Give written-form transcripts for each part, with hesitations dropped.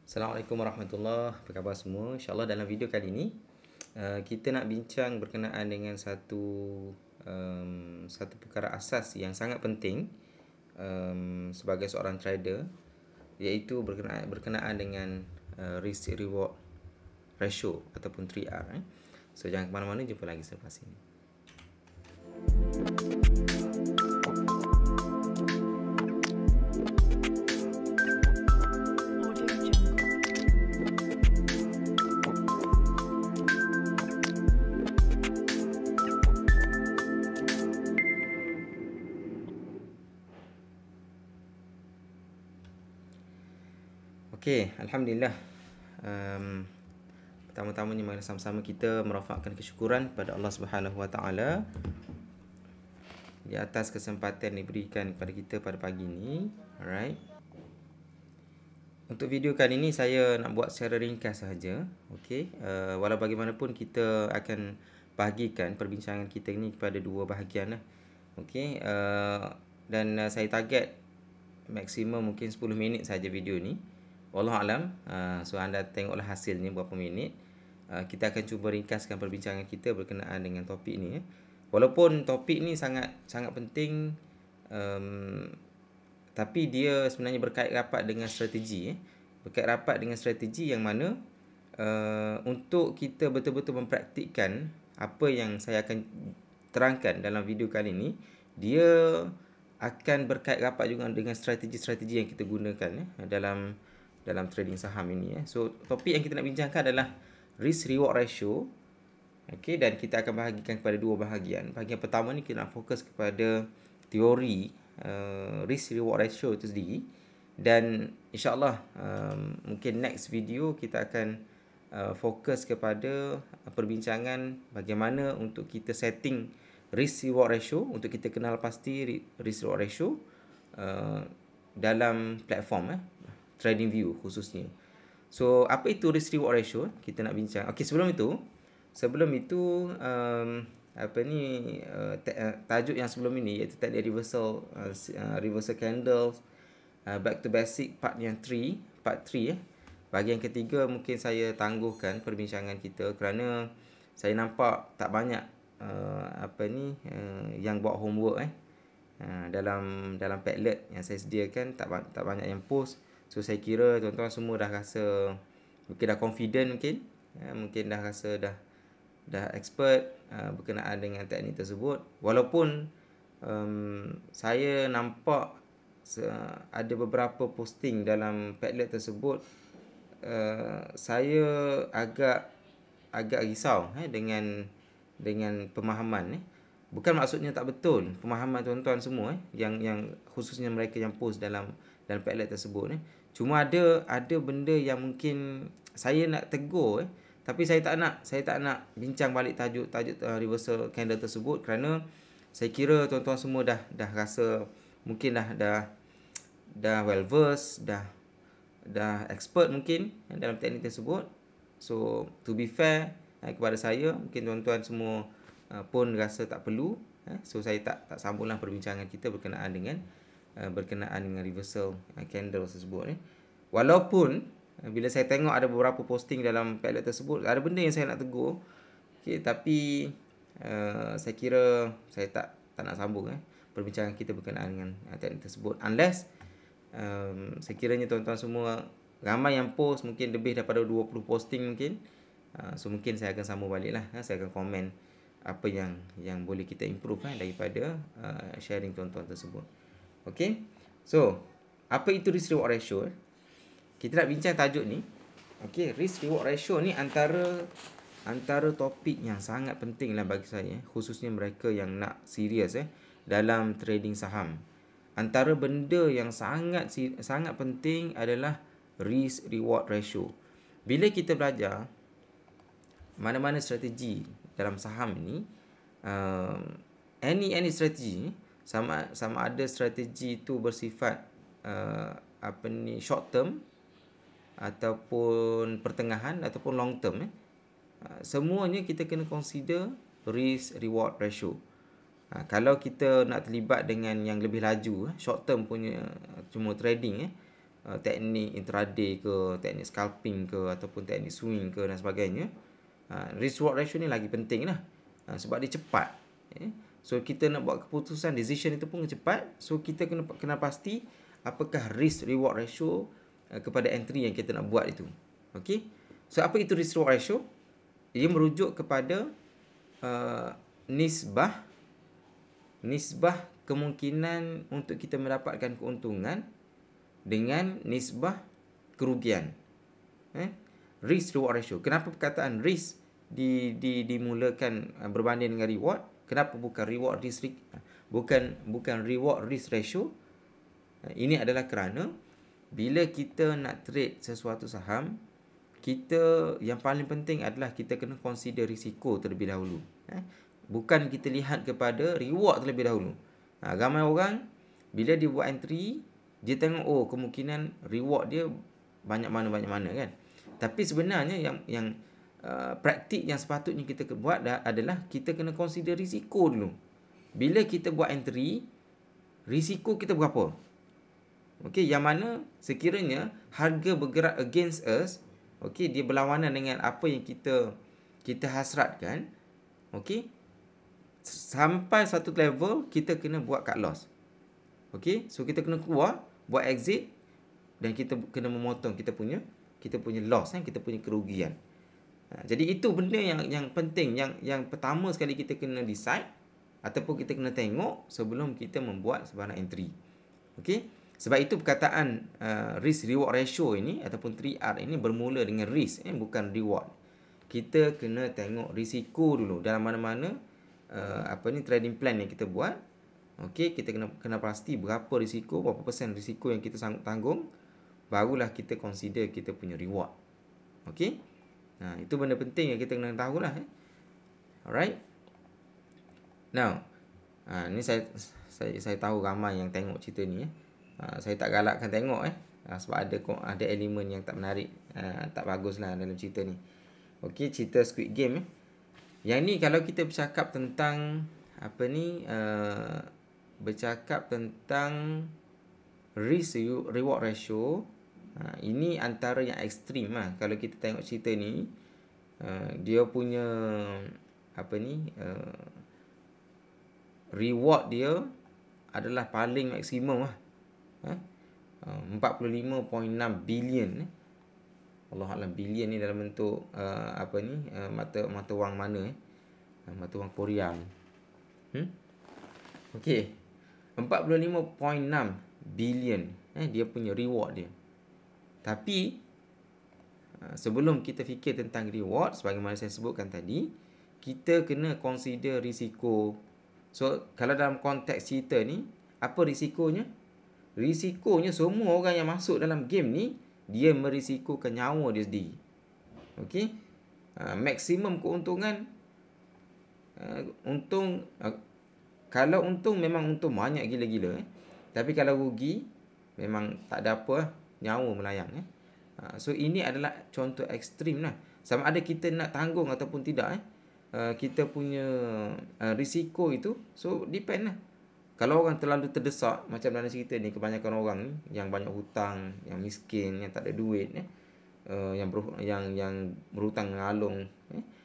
Assalamualaikum warahmatullahi wabarakatuh. Apa khabar semua? InsyaAllah dalam video kali ini kita nak bincang berkenaan dengan satu perkara asas yang sangat penting sebagai seorang trader, iaitu berkenaan dengan risk reward ratio ataupun 3R. So jangan ke mana-mana, jumpa lagi selepas ini. Okey, Alhamdulillah. Pertama-tamanya mari sama-sama kita merafakkan kesyukuran kepada Allah Subhanahu Wa Taala di atas kesempatan yang diberikan kepada kita pada pagi ini. Alright. Untuk video kali ini saya nak buat secara ringkas sahaja. Okey, walau bagaimanapun kita akan bahagikan perbincangan kita ini kepada dua bahagian lah. Okey, dan saya target maksimum mungkin 10 minit saja video ni. Wallahualam. So anda tengoklah hasilnya berapa minit. Kita akan cuba ringkaskan perbincangan kita berkenaan dengan topik ni. Walaupun topik ni sangat penting, tapi dia sebenarnya berkait rapat dengan strategi. Berkait rapat dengan strategi yang mana untuk kita betul-betul mempraktikkan apa yang saya akan terangkan dalam video kali ini, dia akan berkait rapat juga dengan strategi-strategi yang kita gunakan dalam trading saham ini. So topik yang kita nak bincangkan adalah risk reward ratio. Okey, dan kita akan bahagikan kepada dua bahagian. Bahagian pertama ni kita nak fokus kepada teori risk reward ratio itu sendiri, dan insya-Allah mungkin next video kita akan fokus kepada perbincangan bagaimana untuk kita setting risk reward ratio, untuk kita kenal pasti risk reward ratio dalam platform TradingView khususnya. So apa itu risk reward ratio? Kita nak bincang. Okey, sebelum itu tajuk yang sebelum ini, iaitu tadi reversal candles, back to basic part 3. Bahagian ketiga mungkin saya tangguhkan perbincangan kita kerana saya nampak tak banyak yang buat homework dalam Padlet yang saya sediakan, tak banyak yang post. So saya kira tuan-tuan semua dah rasa mungkin dah confident, mungkin dah rasa dah expert berkenaan dengan teknik tersebut. Walaupun saya nampak ada beberapa posting dalam Padlet tersebut, saya agak risau dengan pemahaman. Bukan maksudnya tak betul pemahaman tuan-tuan semua yang khususnya mereka yang post dalam Padlet tersebut. Cuma ada benda yang mungkin saya nak tegur, tapi saya tak nak bincang balik tajuk reversal candle tersebut, kerana saya kira tuan-tuan semua dah rasa mungkin dah well versed, dah expert mungkin dalam teknik tersebut. So to be fair kepada saya, mungkin tuan-tuan semua pun rasa tak perlu. So saya tak sambunglah perbincangan kita berkenaan dengan reversal candle tersebut. Walaupun bila saya tengok ada beberapa posting dalam Padlet tersebut, ada benda yang saya nak tegur. Okay, tapi saya kira saya tak nak sambung perbincangan kita berkenaan dengan teknik tersebut, unless sekiranya tuan-tuan semua ramai yang post, mungkin lebih daripada 20 posting mungkin. So mungkin saya akan sambung balik lah. Saya akan komen apa yang boleh kita improve daripada sharing tuan-tuan tersebut. Okay, so apa itu risk reward ratio? Kita nak bincang tajuk ni. Okay, risk reward ratio ni antara topik yang sangat penting lah bagi saya, khususnya mereka yang nak serius dalam trading saham. Antara benda yang sangat penting adalah risk reward ratio. Bila kita belajar mana-mana strategi dalam saham ini, any strategi, sama ada strategi itu bersifat short term ataupun pertengahan ataupun long term, semuanya kita kena consider risk reward ratio. Kalau kita nak terlibat dengan yang lebih laju, short term punya cuma trading, teknik intraday ke, teknik scalping ke, ataupun teknik swing ke dan sebagainya, risk reward ratio ni lagi penting lah. Sebab dia cepat. So kita nak buat keputusan, decision itu pun cepat. So kita kena pasti apakah risk reward ratio kepada entry yang kita nak buat itu. Okey. So apa itu risk reward ratio? Ia merujuk kepada nisbah kemungkinan untuk kita mendapatkan keuntungan dengan nisbah kerugian. Risk reward ratio. Kenapa perkataan risk dimulakan berbanding dengan reward? Kenapa bukan reward risk bukan reward risk ratio? Ini adalah kerana bila kita nak trade sesuatu saham, kita yang paling penting adalah kita kena consider risiko terlebih dahulu. Bukan kita lihat kepada reward terlebih dahulu. Ramai orang bila dia buat entry, dia tengok kemungkinan reward dia banyak mana kan. Tapi sebenarnya yang praktik yang sepatutnya kita buat adalah kita kena consider risiko dulu. Bila kita buat entry, risiko kita berapa? Okey, yang mana sekiranya harga bergerak against us, okey, dia berlawanan dengan apa yang kita hasratkan, okey, sampai satu level kita kena buat cut loss. Okey, so kita kena keluar, buat exit, dan kita kena memotong kita punya loss, kita punya kerugian. Jadi itu benda yang penting, yang pertama sekali kita kena decide ataupun kita kena tengok sebelum kita membuat sebarang entry. Okey, sebab itu perkataan risk reward ratio ini ataupun 3R ini bermula dengan risk, bukan reward. Kita kena tengok risiko dulu dalam mana-mana trading plan yang kita buat. Okey, kita kena pasti berapa risiko, berapa persen risiko yang kita sanggup tanggung, barulah kita consider kita punya reward. Okey, itu benda penting yang kita kena tahulah. Alright. Now, ni saya tahu ramai yang tengok cerita ni. Saya tak galakkan tengok sebab ada elemen yang tak menarik, tak baguslah dalam cerita ni. Okey, cerita Squid Game. Yang ni kalau kita bercakap tentang bercakap tentang risk reward ratio, ini antara yang ekstrim lah. Kalau kita tengok cerita ni, dia punya reward dia adalah paling maksimum lah. 45.6 bilion. Allah Alam, bilion ni dalam bentuk mata wang mana mata wang Korea ni. Okey, 45.6 bilion dia punya reward dia. Tapi sebelum kita fikir tentang reward, sebagaimana saya sebutkan tadi, kita kena consider risiko. So kalau dalam konteks cerita ni, apa risikonya? Risikonya semua orang yang masuk dalam game ni, dia merisikokan nyawa dia sendiri. Okey, maksimum keuntungan, kalau untung memang untung banyak gila-gila. Tapi kalau rugi, memang tak ada apa, nyawa melayang. So ini adalah contoh ekstrim lah. Sama ada kita nak tanggung ataupun tidak, kita punya risiko itu, so depend lah. Kalau orang terlalu terdesak, macam dalam cerita ni, kebanyakan orang ni yang banyak hutang, yang miskin, yang tak ada duit, yang berhutang ngalung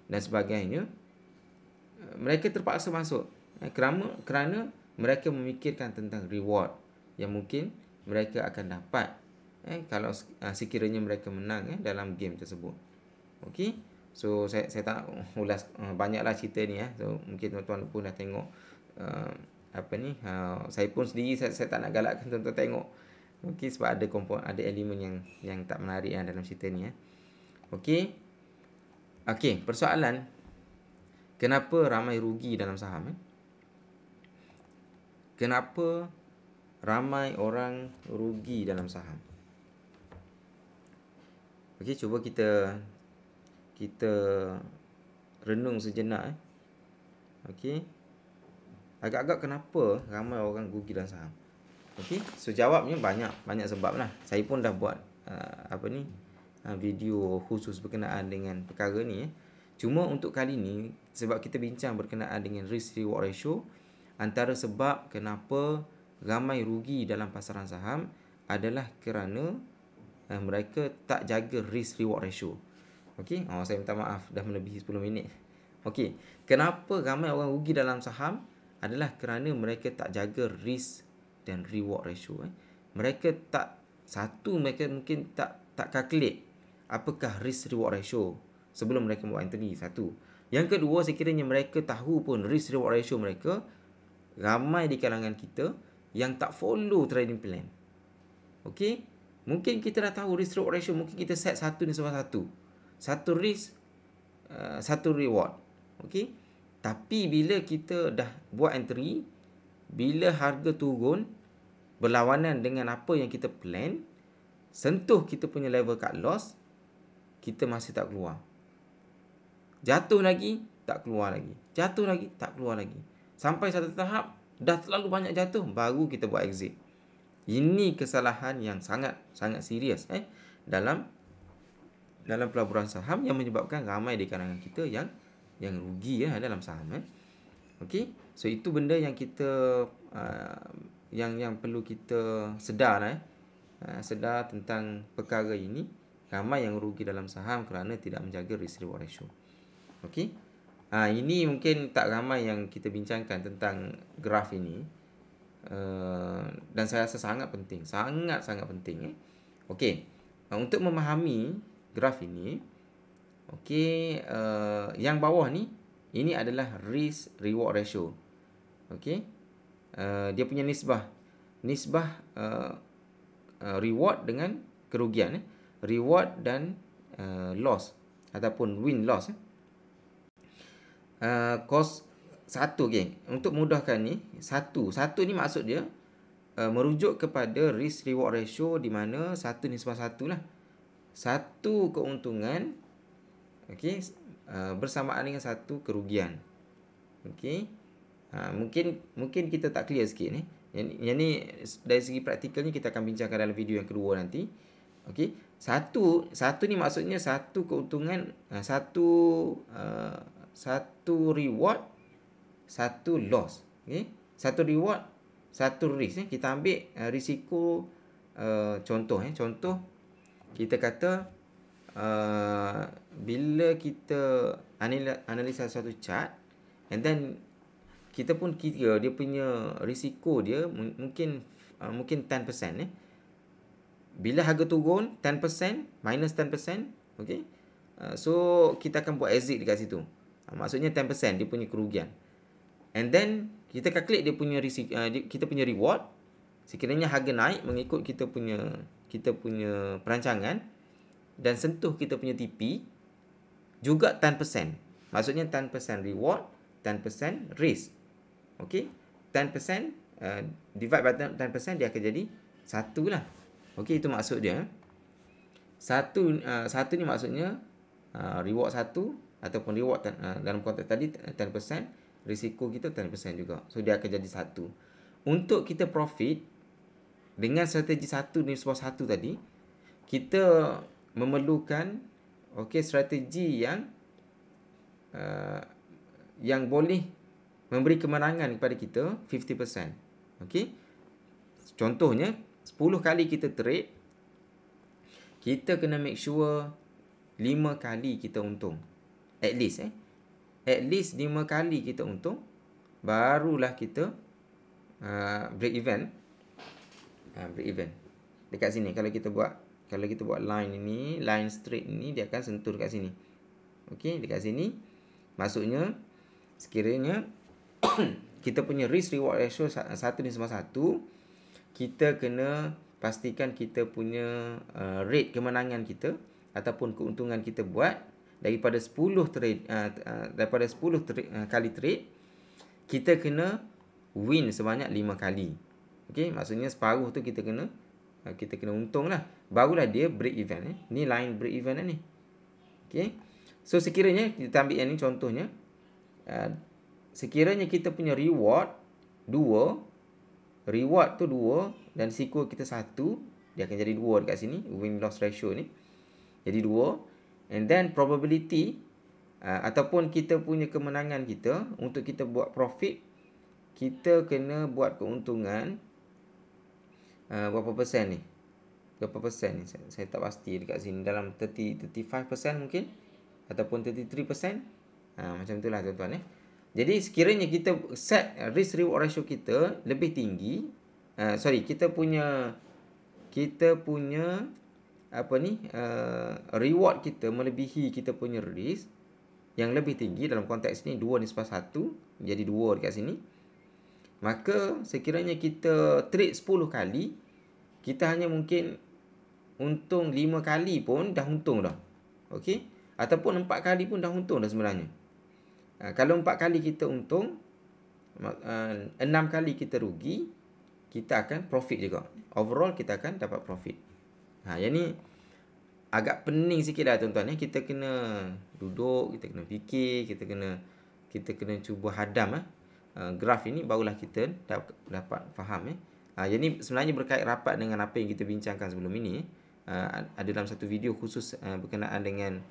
dan sebagainya, mereka terpaksa masuk kerana mereka memikirkan tentang reward yang mungkin mereka akan dapat kalau sekiranya mereka menang dalam game tersebut. Okey, so saya tak ulas banyaklah cerita ni. So mungkin tuan-tuan pun dah tengok saya pun sendiri saya tak nak galakkan tuan-tuan tengok. Okey, sebab ada elemen yang tak menarik dalam cerita ni. Okey, persoalan kenapa ramai rugi dalam saham? Kenapa ramai orang rugi dalam saham? Okey, cuba kita renung sejenak. Okey, agak-agak kenapa ramai orang rugi dalam saham? Okey, so jawabnya banyak sebab lah. Saya pun dah buat video khusus berkenaan dengan perkara ni. Cuma untuk kali ni, sebab kita bincang berkenaan dengan risk reward ratio, antara sebab kenapa ramai rugi dalam pasaran saham adalah kerana mereka tak jaga risk reward ratio. Okey, saya minta maaf dah melebihi 10 minit. Okey, kenapa ramai orang rugi dalam saham adalah kerana mereka tak jaga risk dan reward ratio. Mereka mereka mungkin tak calculate apakah risk reward ratio sebelum mereka buat entry. Satu. Yang kedua, sekiranya mereka tahu pun risk reward ratio mereka, ramai di kalangan kita yang tak follow trading plan. Okey, mungkin kita dah tahu risk reward ratio, mungkin kita set 1:1. Satu risk, satu reward. Okey, tapi bila kita dah buat entry, bila harga turun berlawanan dengan apa yang kita plan, sentuh kita punya level cut loss, kita masih tak keluar. Jatuh lagi, tak keluar lagi. Jatuh lagi, tak keluar lagi. Sampai satu tahap, dah terlalu banyak jatuh, baru kita buat exit. Ini kesalahan yang sangat serius dalam pelaburan saham, yang menyebabkan ramai di kalangan kita yang rugi dalam saham. Okey, so itu benda yang kita yang perlu kita sedar sedar tentang perkara ini. Ramai yang rugi dalam saham kerana tidak menjaga risk reward ratio. Okey, ini mungkin tak ramai yang kita bincangkan tentang graf ini, dan saya rasa sangat penting, sangat penting. Okey, untuk memahami graf ini, okey, yang bawah ni, ini adalah risk reward ratio. Okey, dia punya nisbah reward dengan kerugian, reward dan loss ataupun win loss. Cost 1, geng. Untuk mudahkan ni, satu ni maksud dia merujuk kepada risk reward ratio, di mana 1:1 lah. Satu keuntungan, okey, bersamaan dengan satu kerugian. Okey, mungkin kita tak clear sikit ni. Yang ni dari segi praktikalnya kita akan bincangkan dalam video yang kedua nanti. Okey, satu ni maksudnya satu keuntungan, satu reward, satu loss. Okey, satu reward, satu risk. Kita ambil risiko, contoh kita kata bila kita analisa satu chart, and then kita pun kira dia punya risiko dia mungkin 10%. Bila harga turun 10%, minus 10%, okey, so kita akan buat exit dekat situ. Maksudnya 10% dia punya kerugian. And then kita calculate dia punya risiko, kita punya reward. Sekiranya harga naik mengikut kita punya perancangan dan sentuh kita punya TP, juga 10%. Maksudnya 10% reward, 10% risk. Okey, 10% divide by 10%, dia akan jadi 1 lah. Okey, itu maksud dia. Satu ni maksudnya reward 1 ataupun reward dalam konteks tadi 10%, risiko kita 10% juga. So dia akan jadi 1. Untuk kita profit dengan strategi 1:1 tadi, kita memerlukan strategi yang boleh memberi kemenangan kepada kita 50%. Okey, contohnya 10 kali kita trade, kita kena make sure 5 kali kita untung. At least 5 kali kita untung, barulah kita break even. Dekat sini kalau kita buat line ini, line straight ini, dia akan sentuh dekat sini. Okey, dekat sini maksudnya sekiranya kita punya risk reward ratio 1:1, kita kena pastikan kita punya rate kemenangan kita ataupun keuntungan kita buat daripada 10 kali trade, kita kena win sebanyak 5 kali. Okey, maksudnya separuh tu kita kena untung lah. Barulah dia break even. Ni line break even ni. Okey, so sekiranya kita ambil yang ni contohnya, sekiranya kita punya reward 2, reward tu 2 dan risiko kita 1, dia akan jadi 2 dekat sini, win loss ratio ni jadi 2. And then probability ataupun kita punya kemenangan kita, untuk kita buat profit, kita kena buat keuntungan berapa persen ni? berapa persen ni, saya tak pasti dekat sini, dalam 35% mungkin ataupun 33%. Macam itulah tuan-tuan. Jadi sekiranya kita set risk reward ratio kita lebih tinggi, kita punya reward kita melebihi kita punya risk yang lebih tinggi, dalam konteks ni 2:1, jadi 2 dekat sini, maka sekiranya kita trade 10 kali, kita hanya mungkin untung 5 kali pun dah untung dah. Okey, ataupun 4 kali pun dah untung dah sebenarnya. Kalau 4 kali kita untung, 6 kali kita rugi, kita akan profit juga. Overall kita akan dapat profit. Yang ni agak pening sikit lah tuan-tuan. Kita kena duduk, kita kena fikir, kita kena cuba hadam graf ini, barulah kita dapat faham. Yang ni sebenarnya berkait rapat dengan apa yang kita bincangkan sebelum ini. Ada dalam satu video khusus berkenaan dengan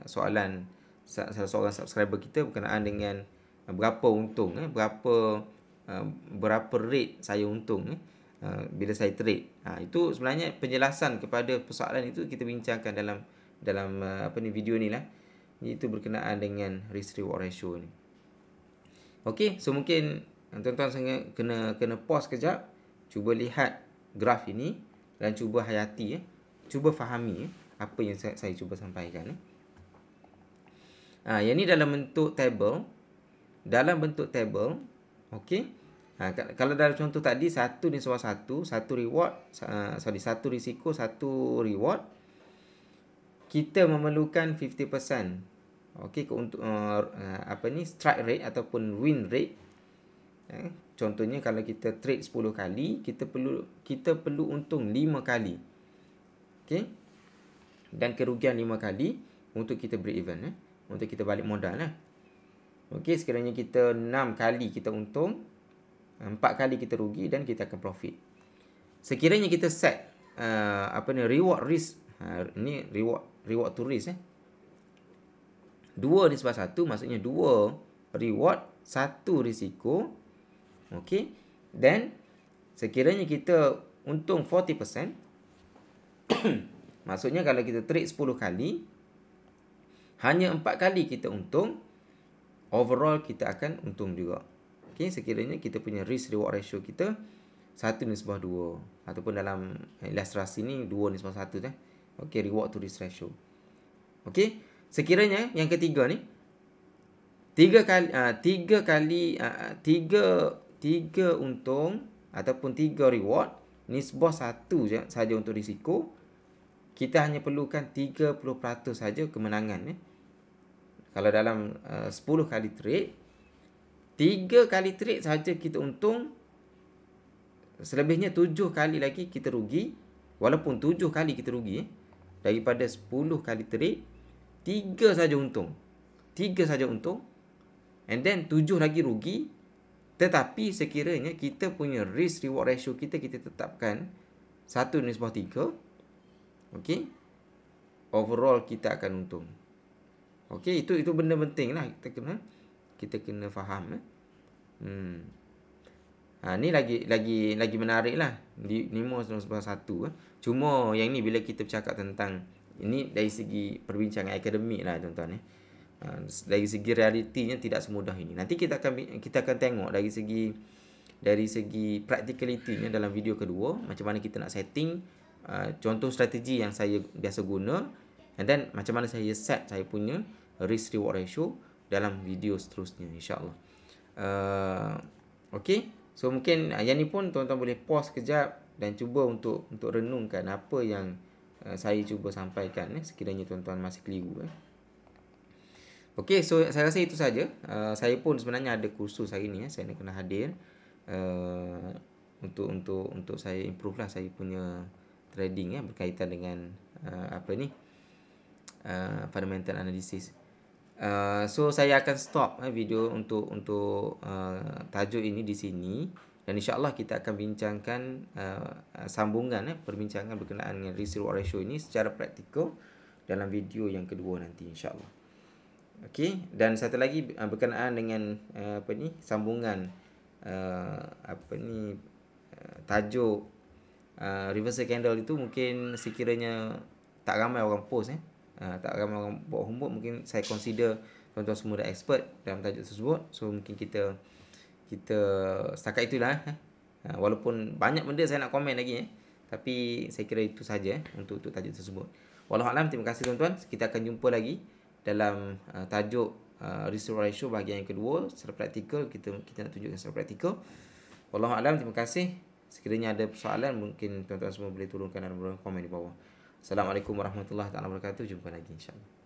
soalan salah seorang subscriber kita berkenaan dengan berapa untung, berapa rate saya untung bila saya trade. Itu sebenarnya penjelasan kepada persoalan itu kita bincangkan dalam video ni lah. Itu berkenaan dengan risk reward ratio ni. Okey, so mungkin tuan-tuan kena pause kejap, cuba lihat graf ini dan cuba hayati, cuba fahami apa yang saya cuba sampaikan. Yang ni dalam bentuk table. Okey. Kalau dalam contoh tadi 1:1, satu reward, satu risiko, satu reward, kita memerlukan 50%. Okey, untuk strike rate ataupun win rate. Contohnya kalau kita trade 10 kali, kita perlu untung 5 kali. Okey. Dan kerugian 5 kali untuk kita break even, untuk kita balik modal. Okey, sekiranya kita 6 kali kita untung, 4 kali kita rugi dan kita akan profit. Sekiranya kita set reward risk, ni reward to risk 2:1, maksudnya 2 reward, 1 risiko. Okey. Dan sekiranya kita untung 40%, maksudnya kalau kita trade 10 kali, hanya 4 kali kita untung, overall kita akan untung juga. Okey, sekiranya kita punya risk reward ratio kita 1:2, ataupun dalam ilustrasi ni 2:1 Okey, reward to risk ratio. Okey, sekiranya yang ketiga ni 3 untung ataupun 3 reward, nisbah 1 saja untuk risiko, kita hanya perlukan 30% saja kemenangan. Kalau dalam 10 kali trade, 3 kali trade saja kita untung, selebihnya 7 kali lagi kita rugi. Walaupun 7 kali kita rugi, daripada 10 kali trade, 3 saja untung. And then 7 lagi rugi. Tetapi sekiranya kita punya risk reward ratio kita tetapkan 1:3, okey, overall kita akan untung. Okey, itu benda penting lah, kita kena faham. Ni lagi menarik lah, 5:1. Cuma yang ni bila kita bercakap tentang ini dari segi perbincangan akademik lah tuan-tuan. Dari segi realitinya tidak semudah ini. Nanti kita akan tengok dari segi practicality-nya dalam video kedua, macam mana kita nak setting, contoh strategi yang saya biasa guna, and then macam mana saya set saya punya risk reward ratio dalam video seterusnya, insya-Allah. Okey, so mungkin yang ni pun tuan-tuan boleh pause kejap dan cuba untuk renungkan apa yang saya cuba sampaikan, sekiranya tuan-tuan masih keliru. Okey, so saya rasa itu saja. Saya pun sebenarnya ada kursus hari ni, saya nak kena hadir untuk saya improve lah saya punya trading berkaitan dengan fundamental analysis. So saya akan stop video untuk tajuk ini di sini, dan insya-Allah kita akan bincangkan sambungan perbincangan berkenaan dengan risk reward ratio ini secara praktikal dalam video yang kedua nanti, insya-Allah. Okey, dan satu lagi berkenaan dengan sambungan tajuk reversal candle itu mungkin sekiranya tak ramai orang post tak ramai orang buat homework, mungkin saya consider tuan-tuan semua dah expert dalam tajuk tersebut. So mungkin kita setakat itulah walaupun banyak benda saya nak komen lagi tapi saya kira itu saja untuk tajuk tersebut. Wallahualam, terima kasih tuan-tuan. Kita akan jumpa lagi dalam tajuk risk ratio bahagian yang kedua secara praktikal. Kita nak tunjukkan secara praktikal. Wallahualam, terima kasih. Sekiranya ada persoalan, mungkin tuan-tuan semua boleh turunkan dalam komen di bawah. Assalamualaikum warahmatullahi wabarakatuh. Jumpa lagi insya-Allah.